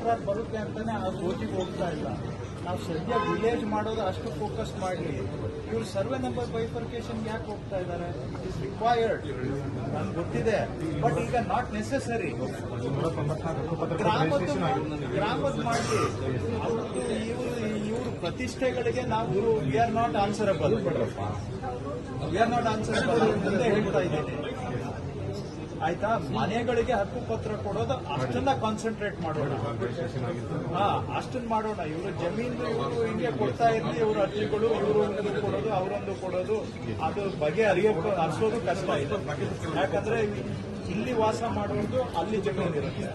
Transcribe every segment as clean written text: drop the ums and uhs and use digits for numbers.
ತಕರಾರು ಬರುತ್ತೆ ಅಂತಾನೆ ಆ ಗೋಜಿಗೆ ಹೋಗ್ತಾ ಇಲ್ಲ. ನಾವು ಸದ್ಯ ವಿಲೇಜ್ ಮಾಡೋದು ಅಷ್ಟು ಫೋಕಸ್ ಮಾಡಲಿ. ಇವರು ಸರ್ವೆ ನಂಬರ್ ಬೈಫರ್ಕೇಶನ್ ಯಾಕೆ ಹೋಗ್ತಾ ಇದ್ದಾರೆ? ಇಟ್ ಇಸ್ ರಿಕ್ವೈರ್ಡ್, ನನ್ಗೆ ಗೊತ್ತಿದೆ, ಬಟ್ ಈಗ ನಾಟ್ ನೆಸೆಸರಿ. ಗ್ರಾಮದ ಮಾಡಲಿ. ಅವ್ರದ್ದು ಇವರು ಪ್ರತಿಷ್ಠೆಗಳಿಗೆ ನಾವು ವಿ ಆರ್ ನಾಟ್ ಆನ್ಸರಬಲ್ ಅಂತ ಹೇಳ್ತಾ ಇದ್ದೀನಿ. ಆಯ್ತಾ? ಮನೆಗಳಿಗೆ ಹಕ್ಕು ಪತ್ರ ಕೊಡೋದು ಅಷ್ಟನ್ನ ಕಾನ್ಸಂಟ್ರೇಟ್ ಮಾಡೋಣ. ಅಷ್ಟನ್ನ ಮಾಡೋಣ. ಇವರು ಜಮೀನು ಇವರು ಹಿಂಗೆ ಕೊಡ್ತಾ ಇರ್ಲಿ, ಇವರು ಅರ್ಜಿಗಳು ಇವರು ಒಂದು ಕೊಡೋದು ಅವರೊಂದು ಕೊಡೋದು, ಅದು ಬಗೆ ಹರಿಸೋದು ಕಷ್ಟ ಇದೆ. ಯಾಕಂದ್ರೆ ಇಲ್ಲಿ ವಾಸ ಮಾಡೋದು ಅಲ್ಲಿ ಜಮೀನು ಇರುತ್ತೆ,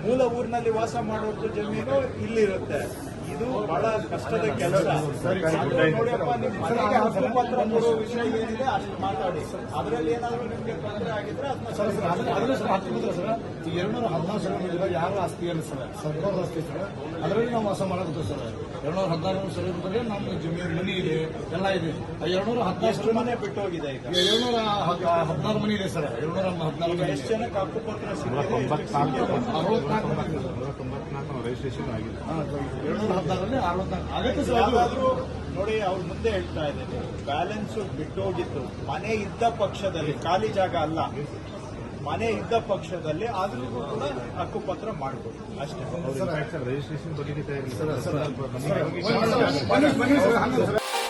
ಮೂಲ ಊರಿನಲ್ಲಿ ವಾಸ ಮಾಡೋದು ಜಮೀನು ಇಲ್ಲಿರುತ್ತೆ. ಇದು ಬಹಳ ಕಷ್ಟದ ಕೆಲಸ. ನೋಡಿಯಪ್ಪ, ನಿಮ್ಮ ಮನೆಗೆ ಹಕ್ಕು ಪತ್ರ ಕೊಡೋ ವಿಷಯ ಏನಿದೆ ಅಷ್ಟು ಮಾತಾಡಿ. ಅದರಲ್ಲಿ ಏನಾದರೂ ನಿಮಗೆ ತೊಂದರೆ ಆಗಿದ್ರೆ ಅದರಲ್ಲಿ ಸರ್ ಹಕ್ಕು ಪತ್ರ ಸರ್ 214 ಸರ್ವೆ ಯಾರು ಆಸ್ತಿ ಇಲ್ಲ ಸರ್, ಸರ್ಕಾರದ ಆಸ್ತಿ ಸರ್. ಅದರಲ್ಲಿ ನಾವು ವಾಸ ಮಾಡಬಹುದು ಸರ್. 216 ಸರ್ವೆ ನಮ್ದು ಜಮೀನು ಮನೆ ಇದೆ, ಎಲ್ಲ ಇದೆ. 216 ಮನೆ ಬಿಟ್ಟು ಹೋಗಿದೆ. ಈಗ 216 ಮನೆ ಇದೆ ಸರ್. 214 ಎಷ್ಟು ಜನಕ್ಕೆ ಹಕ್ಕು ಪತ್ರ ಸಿಕ್ಕಿದೆ? 64 ರಿಜಿಸ್ಟ್ರೇಷನ್ ಆಗಿದೆ. 214 ಆಗುತ್ತೆ ಸರ್. ಯಾವಾದ್ರೂ ನೋಡಿ, ಅವ್ರ ಮುಂದೆ ಹೇಳ್ತಾ ಇದ್ದೇನೆ, ಬ್ಯಾಲೆನ್ಸ್ ಬಿಟ್ಟೋಗಿತ್ತು. ಮನೆ ಇದ್ದ ಪಕ್ಷದಲ್ಲಿ, ಖಾಲಿ ಜಾಗ ಅಲ್ಲ, ಮನೆ ಇದ್ದ ಪಕ್ಷದಲ್ಲಿ ಆದ್ರೂ ಕೂಡ ಹಕ್ಕು ಪತ್ರ ಮಾಡಬಹುದು ಅಷ್ಟೇ.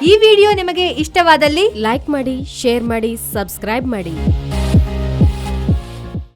ಈ ವಿಡಿಯೋ ನಿಮಗೆ ಇಷ್ಟವಾದಲ್ಲಿ ಲೈಕ್ ಮಾಡಿ, ಶೇರ್ ಮಾಡಿ, ಸಬ್ಸ್ಕ್ರೈಬ್ ಮಾಡಿ.